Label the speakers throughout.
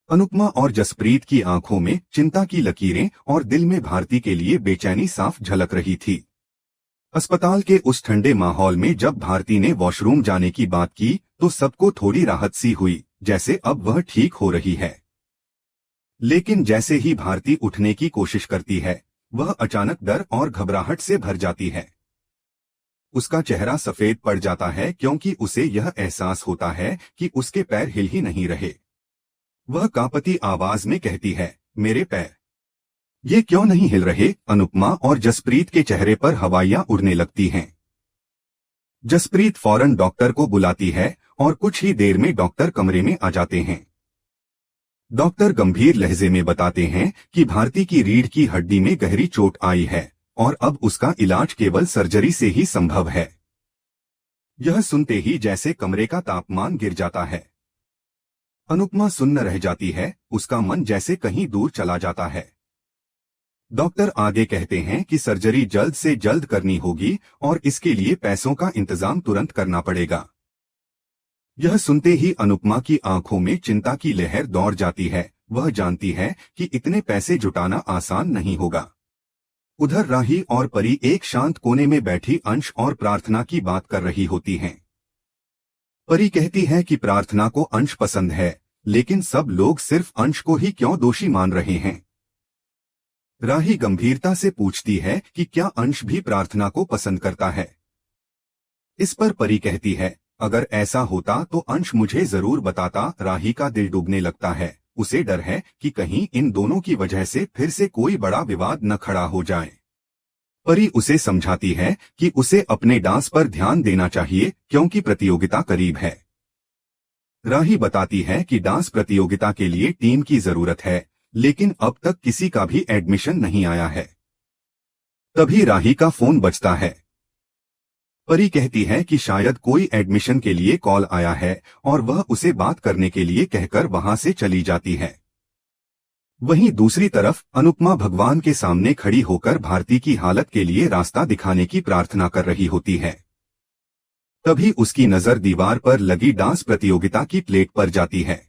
Speaker 1: अनुपमा और जसप्रीत की आंखों में चिंता की लकीरें और दिल में भारती के लिए बेचैनी साफ झलक रही थी। अस्पताल के उस ठंडे माहौल में जब भारती ने वॉशरूम जाने की बात की तो सबको थोड़ी राहत सी हुई, जैसे अब वह ठीक हो रही है। लेकिन जैसे ही भारती उठने की कोशिश करती है, वह अचानक डर और घबराहट से भर जाती है। उसका चेहरा सफेद पड़ जाता है क्योंकि उसे यह एहसास होता है कि उसके पैर हिल ही नहीं रहे। वह कांपती आवाज में कहती है, मेरे पैर ये क्यों नहीं हिल रहे? अनुपमा और जसप्रीत के चेहरे पर हवाइयां उड़ने लगती हैं। जसप्रीत फौरन डॉक्टर को बुलाती है और कुछ ही देर में डॉक्टर कमरे में आ जाते हैं। डॉक्टर गंभीर लहजे में बताते हैं कि भारती की रीढ़ की हड्डी में गहरी चोट आई है और अब उसका इलाज केवल सर्जरी से ही संभव है। यह सुनते ही जैसे कमरे का तापमान गिर जाता है। अनुपमा सुन्न रह जाती है, उसका मन जैसे कहीं दूर चला जाता है। डॉक्टर आगे कहते हैं कि सर्जरी जल्द से जल्द करनी होगी और इसके लिए पैसों का इंतजाम तुरंत करना पड़ेगा। यह सुनते ही अनुपमा की आंखों में चिंता की लहर दौड़ जाती है। वह जानती है कि इतने पैसे जुटाना आसान नहीं होगा। उधर राही और परी एक शांत कोने में बैठी अंश और प्रार्थना की बात कर रही होती हैं। परी कहती है कि प्रार्थना को अंश पसंद है, लेकिन सब लोग सिर्फ अंश को ही क्यों दोषी मान रहे हैं। राही गंभीरता से पूछती है कि क्या अंश भी प्रार्थना को पसंद करता है। इस पर परी कहती है, अगर ऐसा होता तो अंश मुझे जरूर बताता। राही का दिल डूबने लगता है। उसे डर है कि कहीं इन दोनों की वजह से फिर से कोई बड़ा विवाद न खड़ा हो जाए। परी उसे समझाती है कि उसे अपने डांस पर ध्यान देना चाहिए क्योंकि प्रतियोगिता करीब है। राही बताती है कि डांस प्रतियोगिता के लिए टीम की जरूरत है, लेकिन अब तक किसी का भी एडमिशन नहीं आया है। तभी राही का फोन बजता है। परी कहती है कि शायद कोई एडमिशन के लिए कॉल आया है और वह उसे बात करने के लिए कहकर वहां से चली जाती है। वहीं दूसरी तरफ अनुपमा भगवान के सामने खड़ी होकर भारती की हालत के लिए रास्ता दिखाने की प्रार्थना कर रही होती है। तभी उसकी नजर दीवार पर लगी डांस प्रतियोगिता की प्लेट पर जाती है।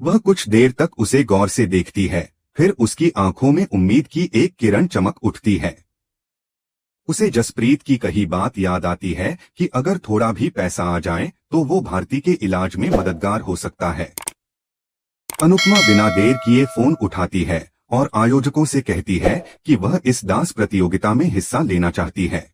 Speaker 1: वह कुछ देर तक उसे गौर से देखती है, फिर उसकी आंखों में उम्मीद की एक किरण चमक उठती है। उसे जसप्रीत की कही बात याद आती है कि अगर थोड़ा भी पैसा आ जाए तो वो भारती के इलाज में मददगार हो सकता है। अनुपमा बिना देर किए फोन उठाती है और आयोजकों से कहती है कि वह इस डांस प्रतियोगिता में हिस्सा लेना चाहती है।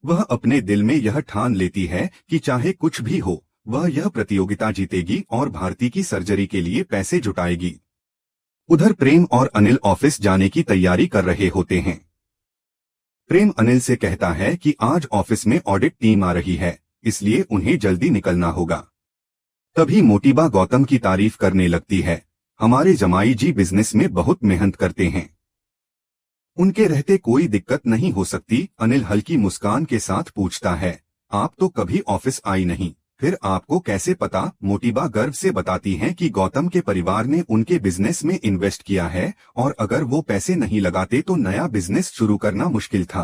Speaker 1: वह अपने दिल में यह ठान लेती है कि चाहे कुछ भी हो, वह यह प्रतियोगिता जीतेगी और भारती की सर्जरी के लिए पैसे जुटाएगी। उधर प्रेम और अनिल ऑफिस जाने की तैयारी कर रहे होते हैं। प्रेम अनिल से कहता है कि आज ऑफिस में ऑडिट टीम आ रही है, इसलिए उन्हें जल्दी निकलना होगा। तभी मोटीबा गौतम की तारीफ करने लगती है, हमारे जमाई जी बिजनेस में बहुत मेहनत करते हैं, उनके रहते कोई दिक्कत नहीं हो सकती। अनिल हल्की मुस्कान के साथ पूछता है, आप तो कभी ऑफिस आई नहीं, फिर आपको कैसे पता? मोटीबा गर्व से बताती हैं कि गौतम के परिवार ने उनके बिजनेस में इन्वेस्ट किया है और अगर वो पैसे नहीं लगाते तो नया बिजनेस शुरू करना मुश्किल था।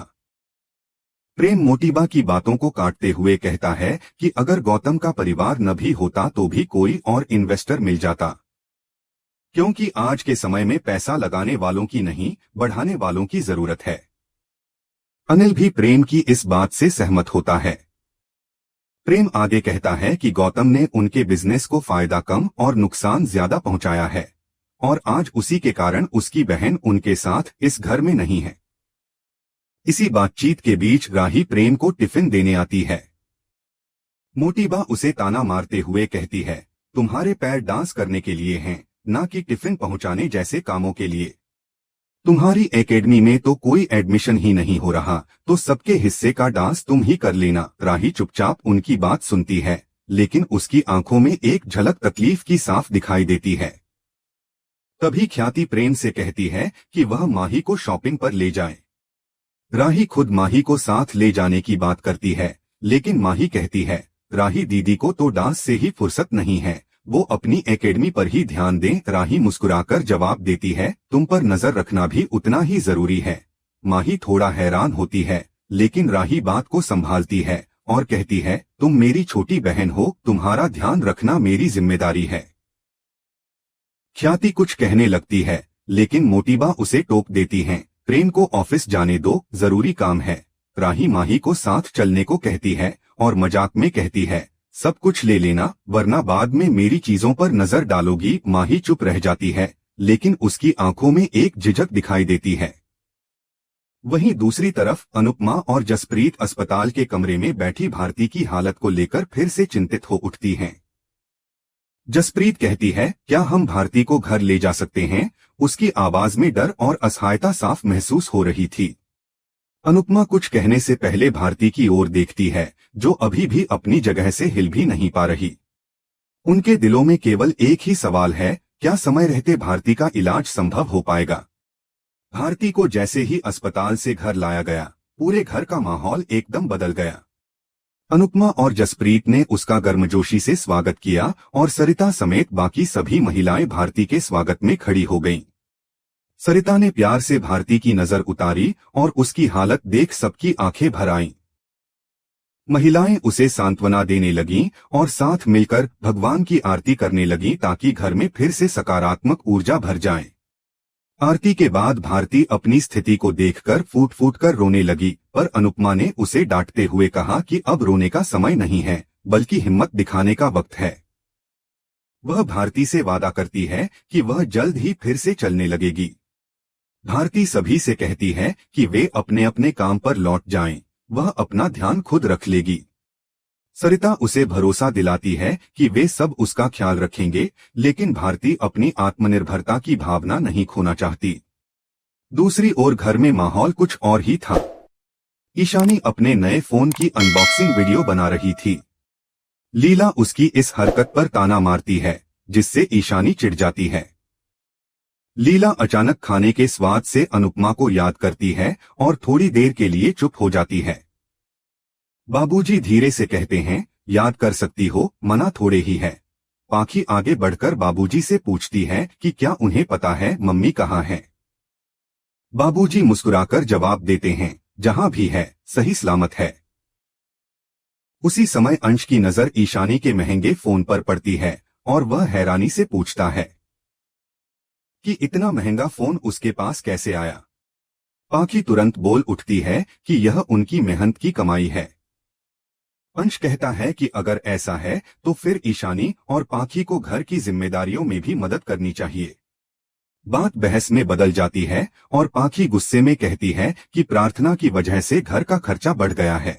Speaker 1: प्रेम मोटीबा की बातों को काटते हुए कहता है कि अगर गौतम का परिवार न भी होता तो भी कोई और इन्वेस्टर मिल जाता, क्योंकि आज के समय में पैसा लगाने वालों की नहीं, बढ़ाने वालों की जरूरत है। अनिल भी प्रेम की इस बात से सहमत होता है। प्रेम आगे कहता है कि गौतम ने उनके बिजनेस को फायदा कम और नुकसान ज्यादा पहुंचाया है और आज उसी के कारण उसकी बहन उनके साथ इस घर में नहीं है। इसी बातचीत के बीच राही प्रेम को टिफिन देने आती है। मोटीबा उसे ताना मारते हुए कहती है, तुम्हारे पैर डांस करने के लिए हैं, ना कि टिफिन पहुंचाने जैसे कामों के लिए। तुम्हारी एकेडमी में तो कोई एडमिशन ही नहीं हो रहा, तो सबके हिस्से का डांस तुम ही कर लेना। राही चुपचाप उनकी बात सुनती है, लेकिन उसकी आंखों में एक झलक तकलीफ की साफ दिखाई देती है। तभी ख्याति प्रेम से कहती है कि वह माही को शॉपिंग पर ले जाए। राही खुद माही को साथ ले जाने की बात करती है, लेकिन माही कहती है, राही दीदी को तो डांस से ही फुर्सत नहीं है, वो अपनी एकेडमी पर ही ध्यान दें। राही मुस्कुराकर जवाब देती है, तुम पर नजर रखना भी उतना ही जरूरी है। माही थोड़ा हैरान होती है, लेकिन राही बात को संभालती है और कहती है, तुम मेरी छोटी बहन हो, तुम्हारा ध्यान रखना मेरी जिम्मेदारी है। ख्याति कुछ कहने लगती है, लेकिन मोटिबा उसे टोक देती हैं। प्रेम को ऑफिस जाने दो, जरूरी काम है। राही माही को साथ चलने को कहती है और मजाक में कहती है, सब कुछ ले लेना वरना बाद में मेरी चीजों पर नजर डालोगी। माही चुप रह जाती है, लेकिन उसकी आंखों में एक झिझक दिखाई देती है। वहीं दूसरी तरफ अनुपमा और जसप्रीत अस्पताल के कमरे में बैठी भारती की हालत को लेकर फिर से चिंतित हो उठती हैं। जसप्रीत कहती है, क्या हम भारती को घर ले जा सकते हैं? उसकी आवाज में डर और असहायता साफ महसूस हो रही थी। अनुपमा कुछ कहने से पहले भारती की ओर देखती है, जो अभी भी अपनी जगह से हिल भी नहीं पा रही। उनके दिलों में केवल एक ही सवाल है, क्या समय रहते भारती का इलाज संभव हो पाएगा? भारती को जैसे ही अस्पताल से घर लाया गया, पूरे घर का माहौल एकदम बदल गया। अनुपमा और जसप्रीत ने उसका गर्मजोशी से स्वागत किया और सरिता समेत बाकी सभी महिलाएं भारती के स्वागत में खड़ी हो गईं। सरिता ने प्यार से भारती की नजर उतारी और उसकी हालत देख सबकी आंखें भर आईं। महिलाएं उसे सांत्वना देने लगीं और साथ मिलकर भगवान की आरती करने लगीं ताकि घर में फिर से सकारात्मक ऊर्जा भर जाए। आरती के बाद भारती अपनी स्थिति को देखकर फूट फूट कर रोने लगी, पर अनुपमा ने उसे डांटते हुए कहा कि अब रोने का समय नहीं है, बल्कि हिम्मत दिखाने का वक्त है। वह भारती से वादा करती है कि वह जल्द ही फिर से चलने लगेगी। भारती सभी से कहती है कि वे अपने अपने काम पर लौट जाएं, वह अपना ध्यान खुद रख लेगी। सरिता उसे भरोसा दिलाती है कि वे सब उसका ख्याल रखेंगे, लेकिन भारती अपनी आत्मनिर्भरता की भावना नहीं खोना चाहती। दूसरी ओर घर में माहौल कुछ और ही था। ईशानी अपने नए फोन की अनबॉक्सिंग वीडियो बना रही थी। लीला उसकी इस हरकत पर ताना मारती है, जिससे ईशानी चिढ़ जाती है। लीला अचानक खाने के स्वाद से अनुपमा को याद करती है और थोड़ी देर के लिए चुप हो जाती है। बाबूजी धीरे से कहते हैं, याद कर सकती हो, मना थोड़े ही है। पाखी आगे बढ़कर बाबूजी से पूछती है कि क्या उन्हें पता है मम्मी कहाँ है। बाबूजी मुस्कुराकर जवाब देते हैं, जहां भी है सही सलामत है। उसी समय अंश की नजर ईशानी के महंगे फोन पर पड़ती है और वह हैरानी से पूछता है कि इतना महंगा फोन उसके पास कैसे आया। पाखी तुरंत बोल उठती है कि यह उनकी मेहनत की कमाई है। अंश कहता है कि अगर ऐसा है तो फिर ईशानी और पाखी को घर की जिम्मेदारियों में भी मदद करनी चाहिए। बात बहस में बदल जाती है और पाखी गुस्से में कहती है कि प्रार्थना की वजह से घर का खर्चा बढ़ गया है।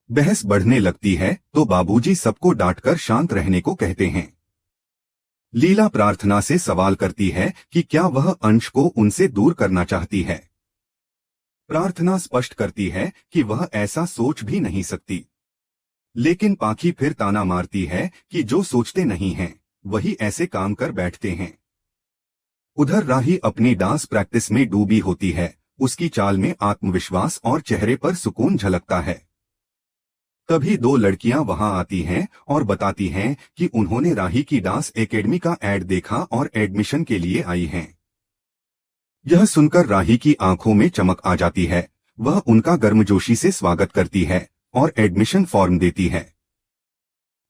Speaker 1: बहस बढ़ने लगती है तो बाबूजी सबको डांटकर शांत रहने को कहते हैं। लीला प्रार्थना से सवाल करती है कि क्या वह अंश को उनसे दूर करना चाहती है। प्रार्थना स्पष्ट करती है कि वह ऐसा सोच भी नहीं सकती, लेकिन पाखी फिर ताना मारती है कि जो सोचते नहीं हैं वही ऐसे काम कर बैठते हैं। उधर राही अपनी डांस प्रैक्टिस में डूबी होती है, उसकी चाल में आत्मविश्वास और चेहरे पर सुकून झलकता है। तभी दो लड़कियां वहां आती हैं और बताती हैं कि उन्होंने राही की डांस एकेडमी का एड देखा और एडमिशन के लिए आई हैं। यह सुनकर राही की आंखों में चमक आ जाती है। वह उनका गर्मजोशी से स्वागत करती है और एडमिशन फॉर्म देती है।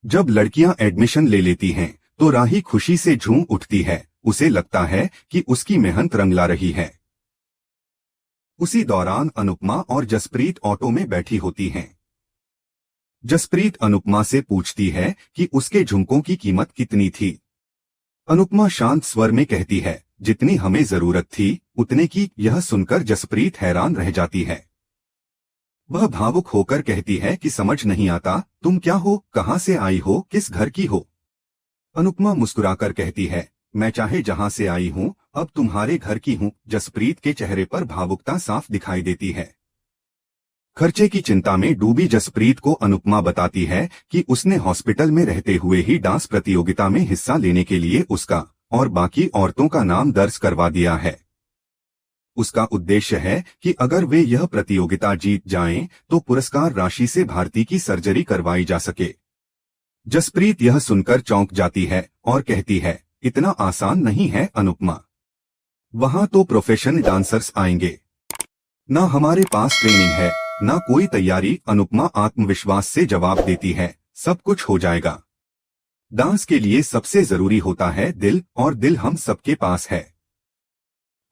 Speaker 1: जब लड़कियां एडमिशन ले लेती हैं तो राही खुशी से झूम उठती है। उसे लगता है कि उसकी मेहनत रंग ला रही है। उसी दौरान अनुपमा और जसप्रीत ऑटो में बैठी होती हैं। जसप्रीत अनुपमा से पूछती है कि उसके झुमकों की कीमत कितनी थी। अनुपमा शांत स्वर में कहती है, जितनी हमें जरूरत थी उतने की। यह सुनकर जसप्रीत हैरान रह जाती है। वह भावुक होकर कहती है कि समझ नहीं आता, तुम क्या हो, कहां से आई हो, किस घर की हो। अनुपमा मुस्कुराकर कहती है, मैं चाहे जहां से आई हूं, अब तुम्हारे घर की हूं। जसप्रीत के चेहरे पर भावुकता साफ दिखाई देती है। खर्चे की चिंता में डूबी जसप्रीत को अनुपमा बताती है कि उसने हॉस्पिटल में रहते हुए ही डांस प्रतियोगिता में हिस्सा लेने के लिए उसका और बाकी औरतों का नाम दर्ज करवा दिया है। उसका उद्देश्य है कि अगर वे यह प्रतियोगिता जीत जाएं तो पुरस्कार राशि से भारती की सर्जरी करवाई जा सके। जसप्रीत यह सुनकर चौंक जाती है और कहती है, इतना आसान नहीं है अनुपमा, वहां तो प्रोफेशनल डांसर्स आएंगे। ना हमारे पास ट्रेनिंग है, ना कोई तैयारी। अनुपमा आत्मविश्वास से जवाब देती है, सब कुछ हो जाएगा। डांस के लिए सबसे जरूरी होता है दिल, और दिल हम सबके पास है।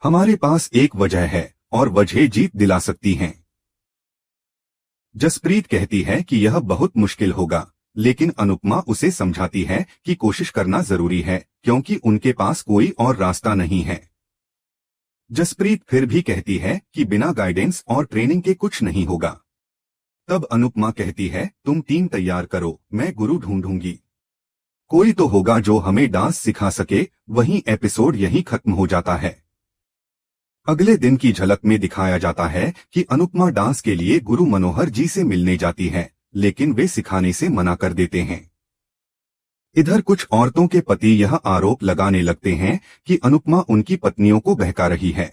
Speaker 1: हमारे पास एक वजह है और वजह जीत दिला सकती हैं। जसप्रीत कहती है कि यह बहुत मुश्किल होगा, लेकिन अनुपमा उसे समझाती है कि कोशिश करना जरूरी है क्योंकि उनके पास कोई और रास्ता नहीं है। जसप्रीत फिर भी कहती है कि बिना गाइडेंस और ट्रेनिंग के कुछ नहीं होगा। तब अनुपमा कहती है, तुम टीम तैयार करो, मैं गुरु ढूंढूंगी। कोई तो होगा जो हमें डांस सिखा सके। वहीं एपिसोड यहीं खत्म हो जाता है। अगले दिन की झलक में दिखाया जाता है कि अनुपमा डांस के लिए गुरु मनोहर जी से मिलने जाती है, लेकिन वे सिखाने से मना कर देते हैं। इधर कुछ औरतों के पति यह आरोप लगाने लगते हैं कि अनुपमा उनकी पत्नियों को बहका रही है।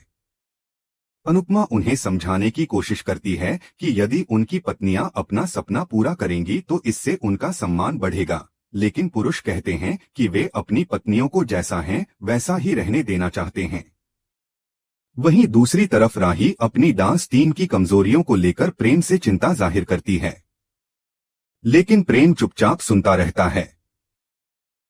Speaker 1: अनुपमा उन्हें समझाने की कोशिश करती है कि यदि उनकी पत्नियां अपना सपना पूरा करेंगी तो इससे उनका सम्मान बढ़ेगा, लेकिन पुरुष कहते हैं कि वे अपनी पत्नियों को जैसा हैं वैसा ही रहने देना चाहते हैं। वहीं दूसरी तरफ राही अपनी डांस टीम की कमजोरियों को लेकर प्रेम से चिंता जाहिर करती है, लेकिन प्रेम चुपचाप सुनता रहता है।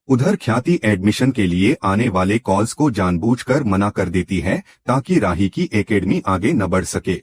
Speaker 1: उधर ख्याति एडमिशन के लिए आने वाले कॉल्स को जानबूझकर मना कर देती है ताकि राही की एकेडमी आगे न बढ़ सके।